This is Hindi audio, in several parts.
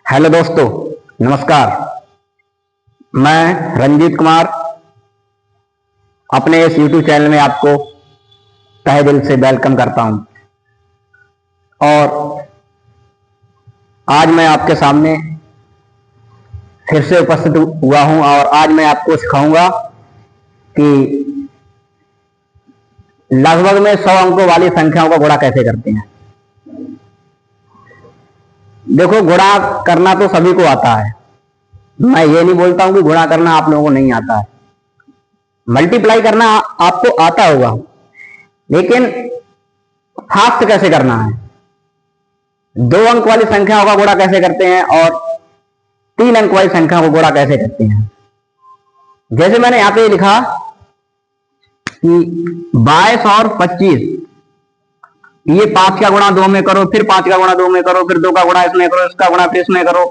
हेलो दोस्तों, नमस्कार। मैं रंजीत कुमार अपने इस YouTube चैनल में आपको तहे दिल से वेलकम करता हूं। और आज मैं आपके सामने फिर से उपस्थित हुआ हूं और आज मैं आपको सिखाऊंगा कि लगभग में 100 अंकों वाली संख्याओं का गुणा कैसे करते हैं। देखो, गुणा करना तो सभी को आता है। मैं ये नहीं बोलता हूं कि गुणा करना आप लोगों को नहीं आता है। मल्टीप्लाई करना आपको आता होगा, लेकिन फास्ट कैसे करना है, 2 अंक वाली संख्याओं का गुणा कैसे करते हैं और 3 अंक वाली संख्याओं को गुणा कैसे करते हैं। जैसे मैंने यहां पे लिखा कि 22 और 25, ये 5 का गुणा 2 में करो, फिर 5 का गुणा 2 में करो, फिर 2 का गुणा इसमें करो, इसका गुणा फिर इसमें करो,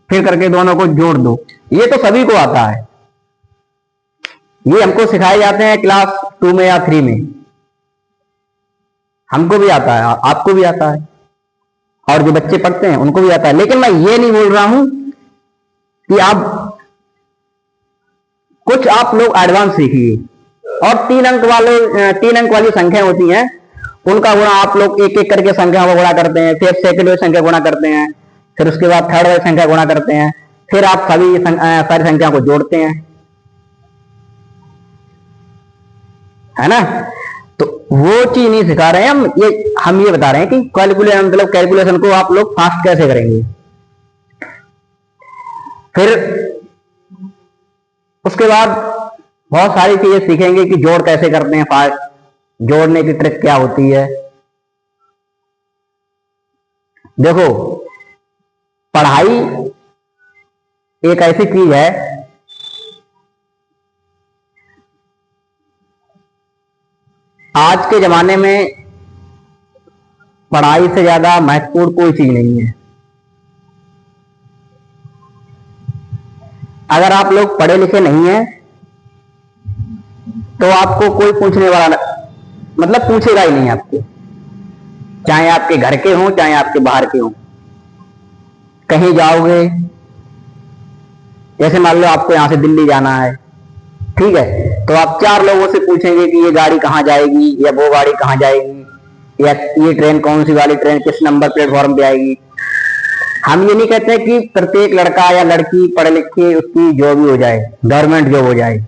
फिर करके दोनों को जोड़ दो। ये तो सभी को आता है। ये हमको सिखाए जाते हैं क्लास 2 में या 3 में। हमको भी आता है, आपको भी आता है, और जो बच्चे पढ़ते हैं उनको भी आता है। लेकिन मैं ये नहीं बोल रहा हूं कि आप लोग एडवांस सीखिए और 3 अंक वाली संख्या होती हैं, उनका गुणा आप लोग एक एक करके संख्या को गुणा करते हैं, फिर सेकंड वाली संख्या गुणा करते हैं, फिर उसके बाद थर्ड वाली संख्या गुणा करते हैं, फिर आप सारी संख्या को जोड़ते हैं, है ना। तो वो चीज नहीं सिखा रहे हैं हम ये बता रहे हैं कि कैलकुलेशन को आप लोग फास्ट कैसे करेंगे। फिर उसके बाद बहुत सारी चीजें सीखेंगे कि जोड़ कैसे करते हैं, फास्ट जोड़ने की ट्रिक क्या होती है। देखो, पढ़ाई एक ऐसी चीज है, आज के जमाने में पढ़ाई से ज्यादा महत्वपूर्ण कोई चीज नहीं है। अगर आप लोग पढ़े लिखे नहीं हैं तो आपको कोई पूछने वाला पूछेगा ही नहीं आपको, चाहे आपके घर के हों चाहे आपके बाहर के हों। कहीं जाओगे, जैसे मान लो आपको यहां से दिल्ली जाना है, ठीक है, तो आप 4 लोगों से पूछेंगे कि ये गाड़ी कहां जाएगी, या वो गाड़ी कहां जाएगी, या ये ट्रेन कौन सी वाली ट्रेन किस नंबर प्लेटफॉर्म पे आएगी। हम ये नहीं कहते कि प्रत्येक लड़का या लड़की पढ़े लिखे उसकी जॉब ही हो जाए, गवर्नमेंट जॉब हो जाए,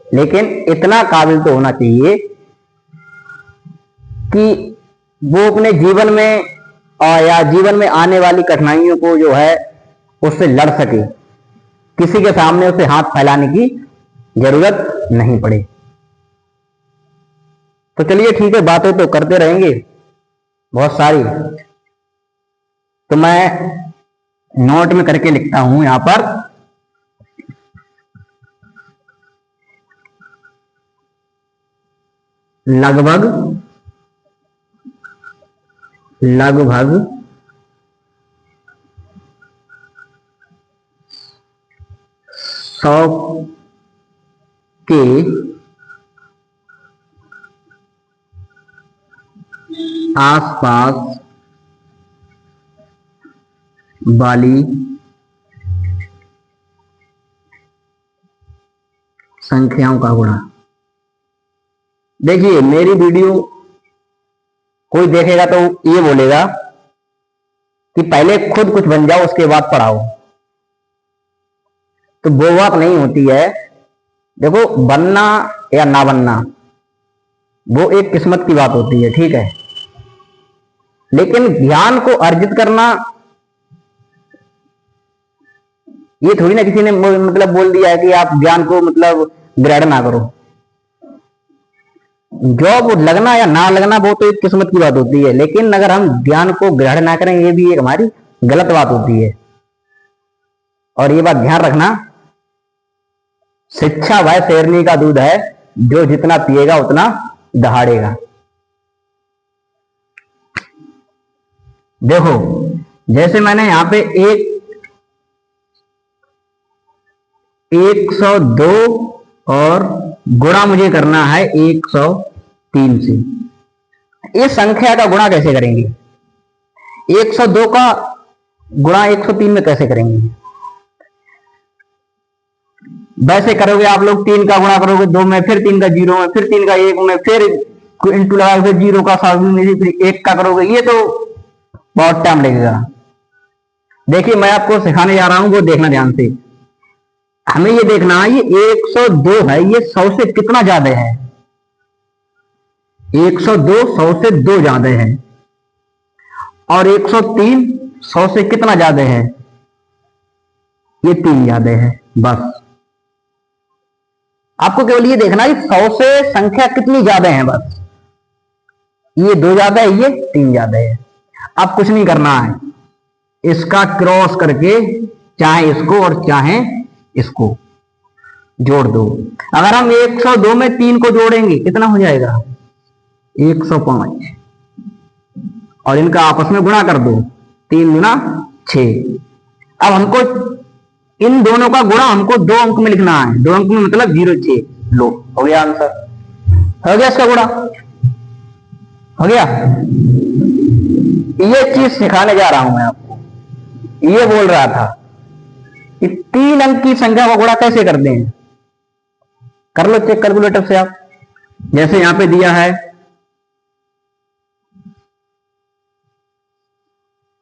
लेकिन इतना काबिल तो होना चाहिए कि वो अपने जीवन में या जीवन में आने वाली कठिनाइयों को जो है उससे लड़ सके, किसी के सामने उसे हाथ फैलाने की जरूरत नहीं पड़े। तो चलिए ठीक है, बातें तो करते रहेंगे बहुत सारी। तो मैं नोट में करके लिखता हूं यहां पर लगभग 100 के आसपास वाली संख्याओं का गुणा। देखिए, मेरी वीडियो कोई देखेगा तो ये बोलेगा कि पहले खुद कुछ बन जाओ उसके बाद पढ़ाओ, तो वो बात नहीं होती है। देखो, बनना या ना बनना वो एक किस्मत की बात होती है, ठीक है, लेकिन ज्ञान को अर्जित करना ये थोड़ी ना किसी ने बोल दिया है कि आप ज्ञान को ग्रहण ना करो। जॉब लगना या ना लगना वो तो एक किस्मत की बात होती है, लेकिन अगर हम ज्ञान को ग्रहण ना करें ये भी एक हमारी गलत बात होती है। और ये बात ध्यान रखना, शिक्षा वह शेरनी का दूध है जो जितना पिएगा उतना दहाड़ेगा। देखो, जैसे मैंने यहां पे 102 और गुणा मुझे करना है 103 से। इस संख्या का गुणा कैसे करेंगे? 102 का गुणा 103 में कैसे करेंगे? वैसे करोगे आप लोग, 3 का गुणा करोगे 2 में, फिर 3 का 0 में, फिर 3 का 1 में, फिर इंटू लगा फिर 0 का 7 में, फिर 1 का करोगे, ये तो बहुत टाइम लगेगा। देखिए मैं आपको सिखाने जा रहा हूं, वो देखना ध्यान से। हमें ये देखना है, ये 102 है, ये 100 से कितना ज्यादा है? 102 100 से 2 ज्यादा है, और 103 100 से कितना ज्यादा है? ये 3 ज्यादा है। बस आपको केवल ये देखना है 100 से संख्या कितनी ज्यादा है, बस ये 2 ज्यादा है, ये 3 ज्यादा है। अब कुछ नहीं करना है, इसका क्रॉस करके चाहे इसको और चाहे इसको जोड़ दो। अगर हम 102 में 3 को जोड़ेंगे कितना हो जाएगा? 105, और इनका आपस में गुणा कर दो, 3 गुना 6। अब हमको इन दोनों का गुणा हमको 2 अंक में लिखना है, 2 अंक में मतलब 06। लो हो गया आंसर, हो गया इसका गुणा, हो गया। ये चीज सिखाने जा रहा हूं मैं आपको। ये बोल रहा था कि 3 अंक की संख्या का गुणा कैसे करते हैं, कर लो चेक कैलकुलेटर से आप। जैसे यहां पे दिया है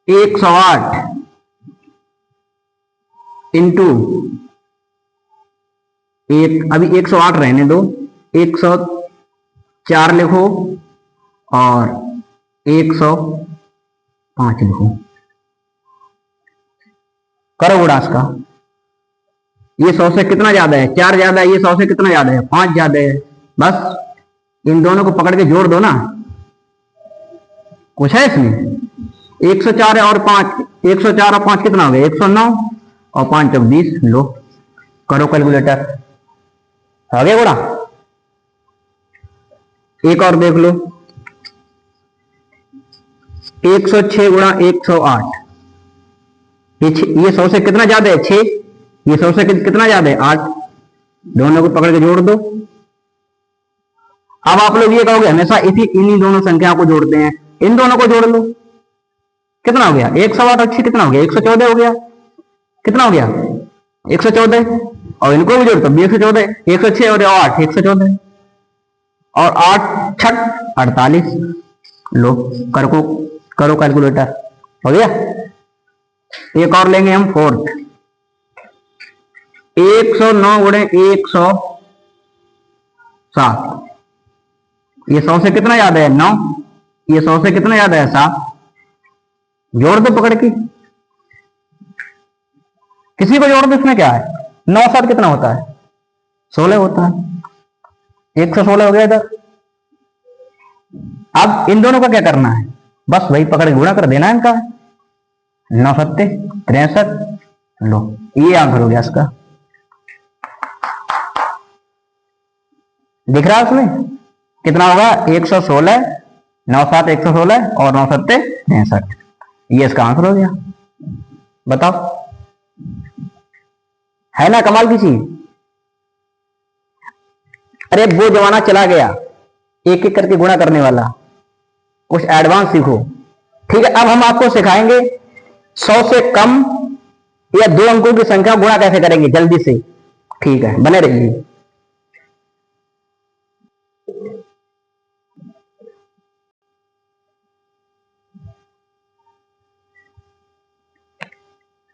108 इंटू एक, अभी 108 रहने दो, 104 लिखो और 105 लिखो, करो गुणा इसका। ये 100 से कितना ज्यादा है? 4 ज्यादा है। ये 100 से कितना ज्यादा है? 5 ज्यादा है। बस इन दोनों को पकड़ के जोड़ दो ना, कुछ है इसमें? 104 है और 5, 104 और 5 कितना हो गया? 109, और 5 चौक 20। लो करो कैलकुलेटर, हो गया गुणा। एक और देख लो, 106 गुणा 108, ये 100 से कितना ज्यादा है? 6। ये 100 से कितना ज्यादा है? 8। दोनों को पकड़ के जोड़ दो। अब आप लोग ये कहोगे हमेशा इन्हीं दोनों संख्याओं को जोड़ते हैं, इन दोनों को जोड़ लो। कितना हो गया? 108 और 6 कितना हो गया? 114 हो गया। कितना हो गया? 114। और इनको भी जोड़ तो 114, 106 और 8 114, और 8 छठ 48। लो करो कैलकुलेटर, हो गया। एक और लेंगे हम, फोर्थ। 109 गुणे 107, ये 100 से कितना ज्यादा है? 9। ये 100 से कितना ज्यादा है? 7। जोड़ दो पकड़ के, किसी को जोड़ दो, इसमें क्या है? 9 7 कितना होता है? 16 होता है। 116 हो गया इधर। अब इन दोनों का क्या करना है? बस वही पकड़ के गुणा कर देना है इनका। 9 7 63। लो ये आंसर हो गया इसका। दिख रहा है उसमें कितना होगा? 116, 9 7 116 और 9 7 63। ये इसका आंसर हो गया। बताओ, है ना कमाल की चीज? अरे वो जमाना चला गया एक एक करके गुणा करने वाला, कुछ एडवांस सीखो। ठीक है, अब हम आपको सिखाएंगे 100 से कम या 2 अंकों की संख्या गुणा कैसे करेंगे, जल्दी से। ठीक है, बने रहिए।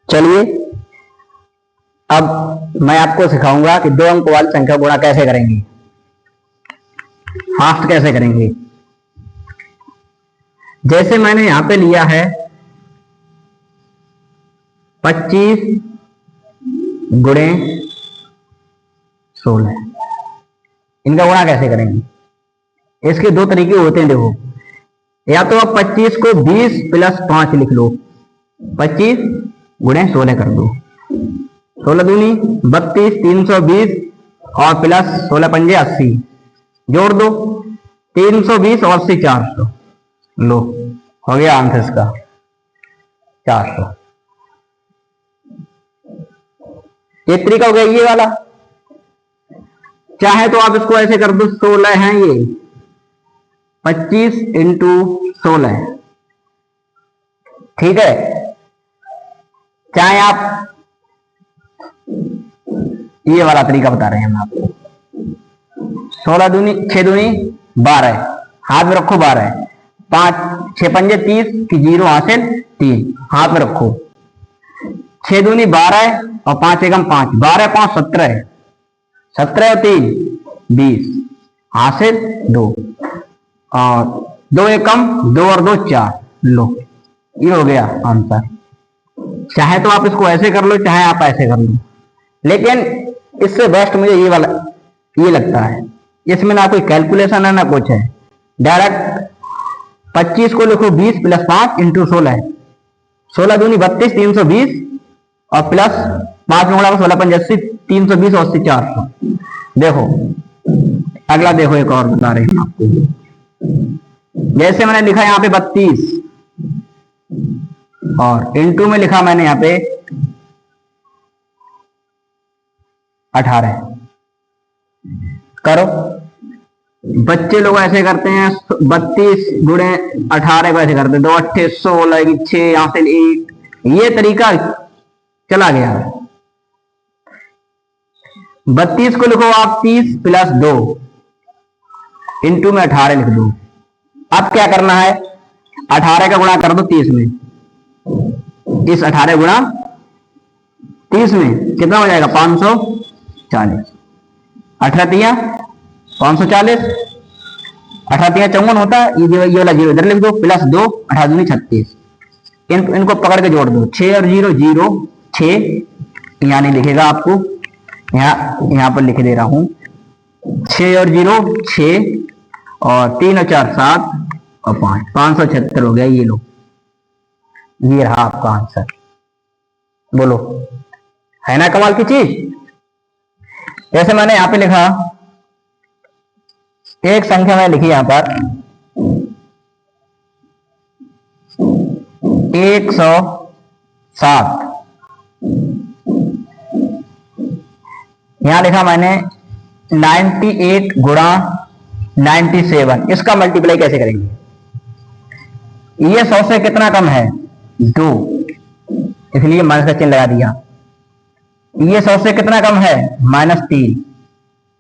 चलिए अब मैं आपको सिखाऊंगा कि 2 अंक वाली संख्या गुणा कैसे करेंगे, फास्ट कैसे करेंगे। जैसे मैंने यहां पे लिया है 25 गुणे 16, इनका गुणा कैसे करेंगे? इसके 2 तरीके होते हैं। देखो, या तो आप 25 को 20 प्लस 5 लिख लो, 25 गुणे 16 कर दो, 16 दूनी 32, 320 और प्लस 16 पंजे 80, जोड़ दो 320 और 80 400। लो हो गया आंसर इसका 400। एक तरीका हो गया ये वाला। चाहे तो आप इसको ऐसे कर दो, 16 है ये, 25 इंटू 16, ठीक है, चाहे आप ये वाला तरीका बता रहे हैं हम आपको। 16 दूनी 6 दूनी 12, हाथ में रखो 12, 5 6 पंजे 30 की 0 हासिल 3, हाथ में रखो। 6 दूनी 12 और 5 एकम 5, 12 5 17, 17 और 3 20, हासिल 2, और 2 एकम 2 और 2 4। लो, ये हो गया आंसर। चाहे तो आप इसको ऐसे कर लो, चाहे आप ऐसे कर लो, लेकिन इससे बेस्ट मुझे ये वाला ये लगता है। इसमें ना कोई कैलकुलेशन है ना कुछ है, डायरेक्ट 25 को लिखो 20 प्लस 5 इंटू 16, 16 दूनी 32 320, और प्लस 5 गुणा 16 5 80 320 और 80 400। देखो अगला, देखो एक और बता रहे हैं आपको। जैसे मैंने लिखा यहाँ पे 32 और इंटू में लिखा मैंने यहाँ पे 18। करो, बच्चे लोग ऐसे करते हैं, 32 गुणे 18 को ऐसे करते हैं, 2 8 16 6 यहाँ से 1, ये तरीका चला गया। 32 को लिखो आप 30 प्लस 2 इंटू में 18 लिख दो। अब क्या करना है, 18 का गुणा कर दो 30 में, इस 18 गुणा 30 में कितना हो जाएगा 540। 18 तिया 540, 18 तिया 54 होता है, ये वाला 0 इधर लिख दो, प्लस 2 18 दूनी 36। इनको पकड़ के जोड़ दो, 6 और 0 0 6, यहाँ नहीं लिखेगा आपको, यहाँ पर लिख दे रहा हूं, 6 और 0 6, और 3 और 4 7, और 5 576 हो गया। ये लो, ये रहा आपका आंसर। बोलो, है ना कमाल की चीज। जैसे मैंने यहां पे लिखा, एक संख्या मैंने लिखी यहां पर 107, यहां लिखा मैंने 98 गुणा 97। इसका मल्टीप्लाई कैसे करेंगे, ये 100 से कितना कम है 2, इसलिए माइनस का चिन्ह लगा दिया। ये 100 से कितना कम है -3।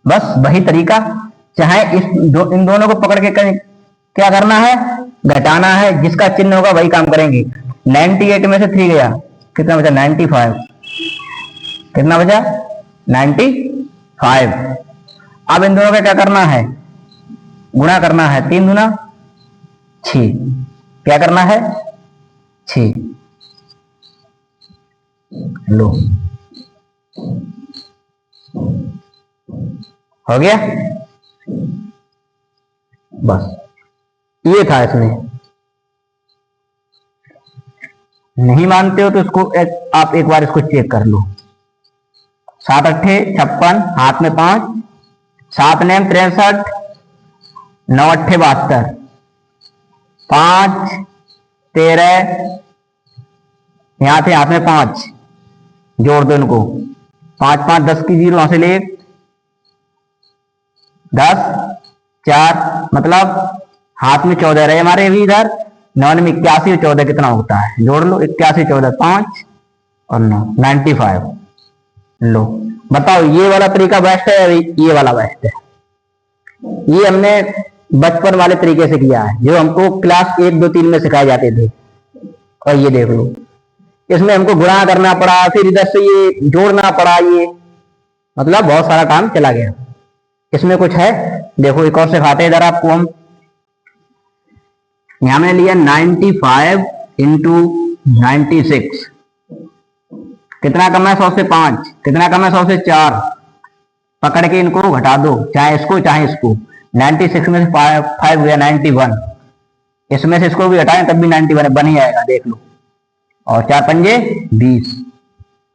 बस वही तरीका, चाहे इन दोनों को पकड़ के क्या करना है, घटाना है, जिसका चिन्ह होगा वही काम करेंगे। 98 में से 3 गया, कितना बचा 95, कितना बचा 95। अब इन दोनों का क्या करना है, गुणा करना है, 3 दूना 6, क्या करना है 6। लो, हो गया, बस ये था इसमें। नहीं मानते हो तो इसको आप एक बार इसको चेक कर लो। 7 अट्ठे 56, हाथ में 5, 7 नेम 63, 9 अट्ठे 72, 5 13, यहां थे हाथ में 5, जोड़ दो इनको, 5 5 10 की 0 हासिल 1, 10 4, मतलब हाथ में 14 रहे हमारे अभी इधर। 9 में 81 और 14 कितना होता है, जोड़ लो, 81 14 5 और 9 95। लो बताओ, ये वाला तरीका बेस्ट है, ये वाला बेस्ट है। ये हमने बचपन वाले तरीके से किया है, जो हमको क्लास 1 2 3 में सिखाए जाते थे। और ये देख लो, इसमें हमको गुणा करना पड़ा, फिर इधर से ये जोड़ना पड़ा, ये मतलब बहुत सारा काम चला गया। इसमें कुछ है, देखो एक और सिखाते हैं इधर आपको हम। यहां मैंने लिया 95 इंटू 96, कितना कम है 100 से 5, कितना कम है 100 से 4। पकड़ के इनको घटा दो, चाहे इसको चाहे इसको। 96 में से 5 गया 91, इसमें से इसको भी हटाएं तब भी 91 बन ही आएगा, देख लो। और 4 पंजे 20,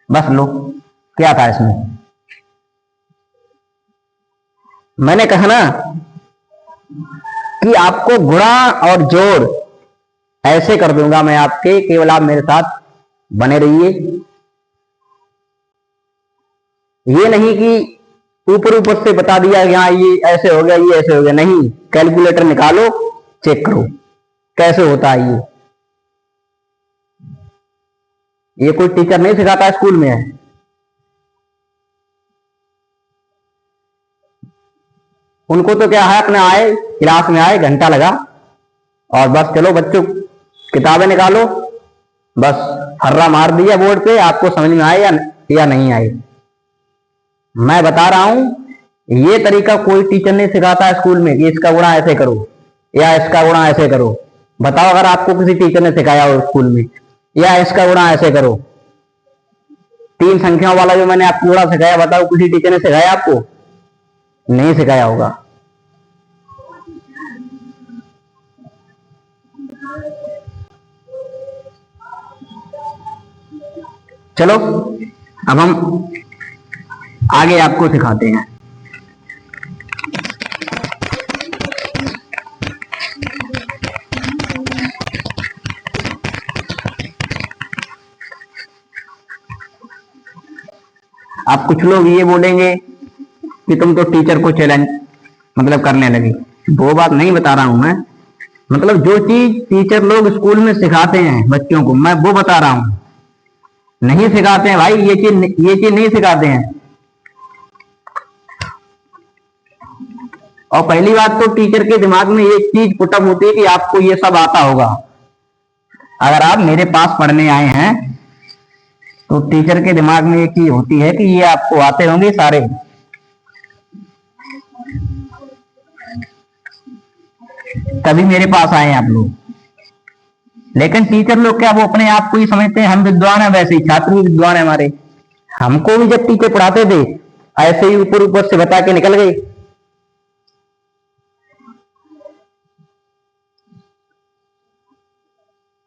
बस लो, क्या था इसमें। मैंने कहा ना कि आपको गुणा और जोड़ ऐसे कर दूंगा मैं आपके, केवल आप मेरे साथ बने रहिए। ये नहीं कि ऊपर ऊपर से बता दिया यहाँ ये ऐसे हो गया, ये ऐसे हो गया, नहीं। कैलकुलेटर निकालो, चेक करो कैसे होता है ये। ये कोई टीचर नहीं सिखाता स्कूल में है। उनको तो क्या है, अपने आए क्लास में आए, घंटा लगा और बस चलो बच्चों किताबें निकालो, बस हर्रा मार दिया बोर्ड पे, आपको समझ में आए या नहीं आए। मैं बता रहा हूं ये तरीका कोई टीचर नहीं सिखाता स्कूल में कि इसका गुणा ऐसे करो या इसका गुणा ऐसे करो। बताओ अगर आपको किसी टीचर ने सिखाया हो स्कूल में, या इसका गुणा ऐसे करो। 3 संख्याओं वाला जो मैंने आपको गुणा सिखाया, बताओ किसी टीचर ने सिखाया आपको? नहीं सिखाया होगा। चलो अब हम आगे आपको सिखाते हैं। अब कुछ लोग ये बोलेंगे कि तुम तो टीचर को चैलेंज मतलब करने लगे। वो बात नहीं बता रहा हूं मैं, मतलब जो चीज टीचर लोग स्कूल में सिखाते हैं बच्चों को, मैं वो बता रहा हूं। नहीं सिखाते हैं भाई, ये चीज नहीं सिखाते हैं। और पहली बात तो टीचर के दिमाग में एक चीज पुटअप होती है कि आपको ये सब आता होगा। अगर आप मेरे पास पढ़ने आए हैं तो टीचर के दिमाग में एक चीज होती है कि ये आपको आते होंगे सारे। तभी मेरे पास आए हैं आप लोग। लेकिन टीचर लोग क्या, वो अपने आप को ही समझते हैं हम विद्वान हैं, वैसे ही छात्र भी विद्वान है हमारे। हमको भी जब टीचर पढ़ाते थे ऐसे ही ऊपर ऊपर से बता के निकल गए।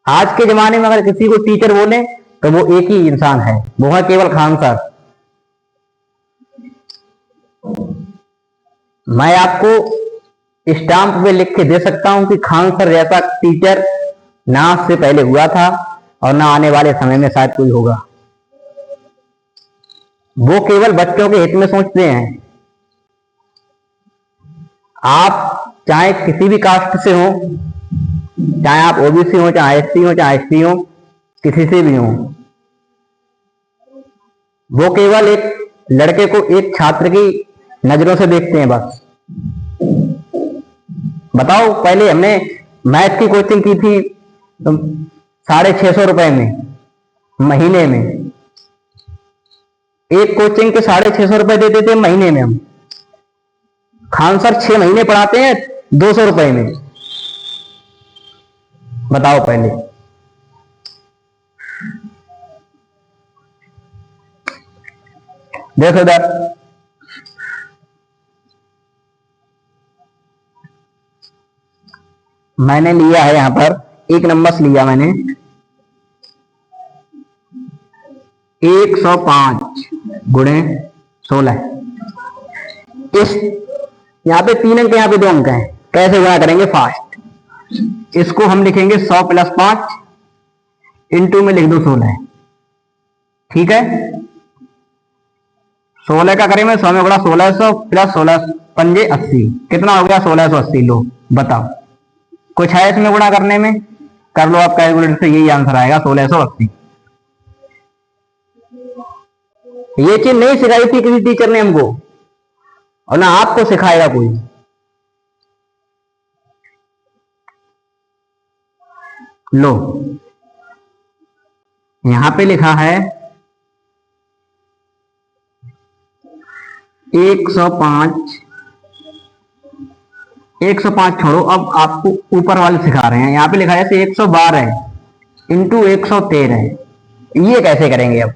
आज के जमाने में अगर किसी को टीचर बोले तो वो एक ही इंसान है, वो है केवल खान सर। मैं आपको स्टाम्प पे लिख के दे सकता हूं कि खान सर जैसा टीचर ना आज से पहले हुआ था और ना आने वाले समय में शायद कोई होगा। वो केवल बच्चों के हित में सोचते हैं। आप चाहे किसी भी कास्ट से हो, चाहे आप ओबीसी हो, चाहे एससी हो, चाहे एसटी हो, किसी से भी हो, वो केवल एक लड़के को एक छात्र की नजरों से देखते हैं बस। बताओ, पहले हमने मैथ की कोचिंग की थी तो 650 रुपए में महीने में, एक कोचिंग के 650 रुपए देते थे महीने में हम। खान सर 6 महीने पढ़ाते हैं 200 रुपए में। बताओ पहले। देखो इधर, मैंने लिया है यहां पर एक नंबर लिया मैंने 105 गुणे 16। इस यहां पे 3 अंक, यहां पे 2 अंक हैं। कैसे गुणा करेंगे? फास्ट। इसको हम लिखेंगे 100 + 5 इंटू में लिख दो 16। ठीक है, 16 का करेंगे 100 में गुणा 1600 + 16 पंजे 80। कितना हो गया? 1680। लो बताओ, कुछ है इसमें गुणा करने में? कर लो आप कैलकुलेटर से, यही आंसर आएगा 1680। ये चीज नहीं सिखाई थी किसी टीचर ने हमको, और ना आपको सिखाएगा कोई। लो यहां पे लिखा है 105। 105 छोड़ो, अब आपको ऊपर वाले सिखा रहे हैं। यहां पे लिखा है 112 इंटू 113। ये कैसे करेंगे? अब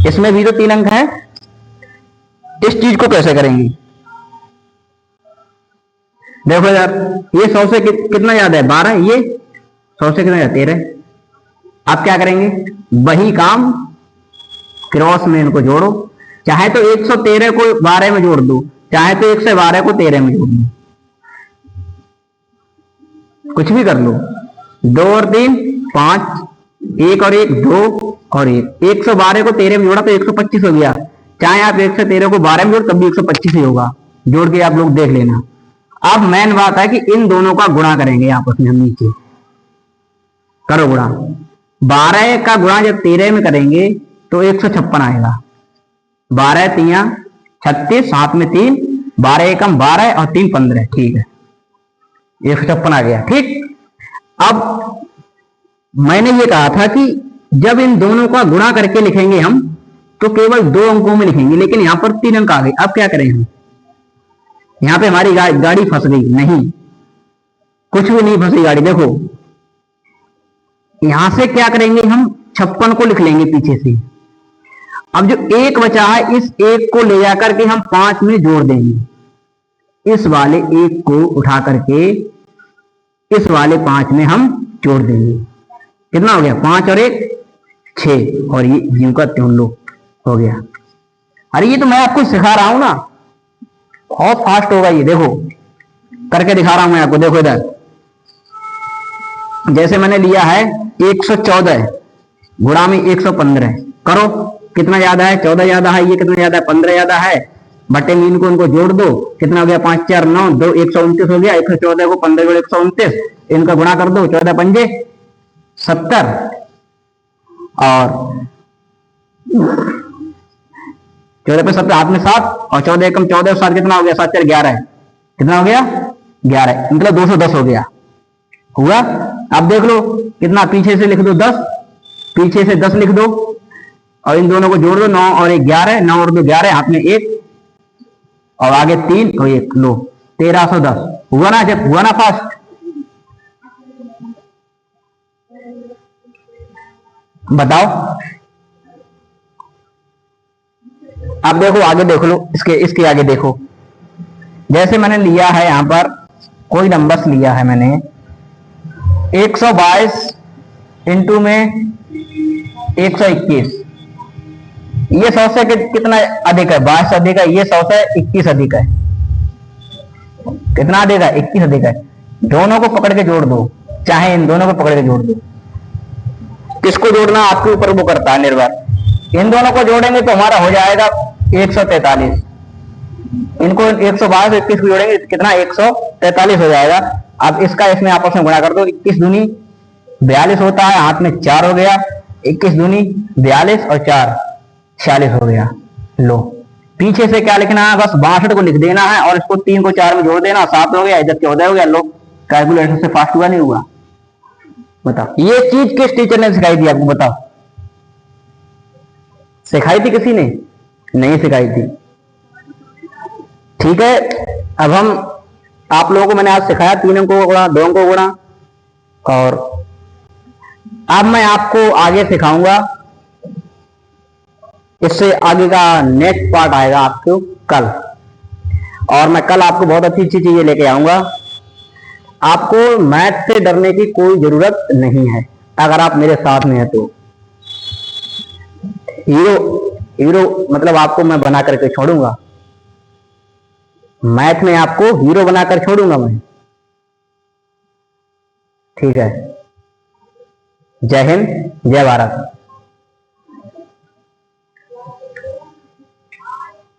इसमें भी तो 3 अंक है, इस चीज को कैसे करेंगे? देखो यार, ये 100 से कितना याद है? 12। ये 100 से कितना याद? 13। आप क्या करेंगे? वही काम क्रॉस में इनको जोड़ो। चाहे तो 113 को 12 में जोड़ दो, चाहे तो 112 को 13 में जोड़ दो, कुछ भी कर लो। 2 और 3 5, 1 और 1 2 और 1। 112 को 13 में जोड़ा तो 125 हो गया। चाहे आप 113 को 12 में जोड़ तब भी 125 ही होगा। जोड़ के आप लोग देख लेना। अब मेन बात है कि इन दोनों का गुणा करेंगे आपस में। हम नीचे करो गुणा। 12 का गुणा जब 13 में करेंगे तो 156 आएगा। 12 तिया 36, साथ में 3, 12 एकम 12 और 3 15, ठीक है, 156 आ गया। ठीक, अब मैंने ये कहा था कि जब इन दोनों का गुणा करके लिखेंगे हम तो केवल 2 अंकों में लिखेंगे, लेकिन यहां पर 3 अंक आ गए। अब क्या करें हम? यहां पे हमारी गाड़ी फंस गई। नहीं, कुछ भी नहीं फंसी गाड़ी। देखो यहां से क्या करेंगे हम? 56 को लिख लेंगे पीछे से। अब जो 1 बचा है, इस 1 को ले जाकर के हम 5 में जोड़ देंगे। इस वाले 1 को उठा करके इस वाले 5 में हम जोड़ देंगे। कितना हो गया? 5 और 1 6, और ये जीव का त्यों लो हो गया। अरे ये तो मैं आपको सिखा रहा हूं ना, बहुत फास्ट होगा ये। देखो करके दिखा रहा हूं मैं आपको। देखो इधर जैसे मैंने लिया है 114 गुणा में 115, करो कितना ज्यादा है? 14 ज्यादा है। ये कितना ज्यादा है? 15 ज्यादा है। बटे में इनको जोड़ दो, कितना हो गया? 5 4 9 2 129 हो गया। 114 को 15 जोड़ 129, इनका गुणा कर दो, 14 पंजे 70, और 14 पे 70 हाथ में 7, और 14 एकम 14 7 कितना हो गया? 7 4 11, कितना हो गया? 11, मतलब 210 हो गया। हुआ? अब देख लो कितना, पीछे से लिख दो 10, पीछे से 10 लिख दो, और इन दोनों को जोड़ दो, 9 और 1 11, 9 और 2 11, हाथ में 1 और आगे 3 और 1, लो 1310। हुआ ना? जब हुआ ना फास्ट? बताओ। अब देखो आगे देख लो, इसके आगे देखो। जैसे मैंने लिया है यहां पर कोई नंबर्स लिया है मैंने 122 इंटू में 121, ये 100 से कितना अधिक है? 22 अधिक है। ये 100 से 21 अधिक है। कितना अधिक है? 21 अधिक है। दोनों को पकड़ के जोड़ दो, चाहे इन दोनों को पकड़ के जोड़ दो। किसको जोड़ना आपके ऊपर वो करता है निर्भर। इन दोनों को जोड़ेंगे तो हमारा हो जाएगा 143। इनको 122 21 को जोड़ेंगे कितना? 143 हो जाएगा। अब इसका इसमें आपस में गुणा कर दो। 21 दूनी 42 होता है, हाथ में 4 हो गया। 21 दूनी 42 और 4 46 हो गया। लो पीछे से क्या लिखना है? बस 62 को लिख देना है, और इसको 3 को 4 में जोड़ देना, 7 हो गया, इधर 14 हो गया। लो कैलकुलेटर से फास्ट हुआ नहीं हुआ? बताओ ये चीज किस टीचर ने सिखाई थी आपको? बताओ, सिखाई थी किसी ने? नहीं सिखाई थी। ठीक है, अब हम आप लोगों को मैंने आज सिखाया 3 को गुणा, 2 को गुणा, और अब मैं आपको आगे सिखाऊंगा। इससे आगे का नेक्स्ट पार्ट आएगा आपको कल, और मैं कल आपको बहुत अच्छी अच्छी चीजें लेके आऊंगा। आपको मैथ से डरने की कोई जरूरत नहीं है अगर आप मेरे साथ में हैं तो। हीरो मतलब आपको मैं बना करके छोड़ूंगा। मैथ में आपको हीरो बनाकर छोड़ूंगा मैं। ठीक है, जय हिंद, जय भारत।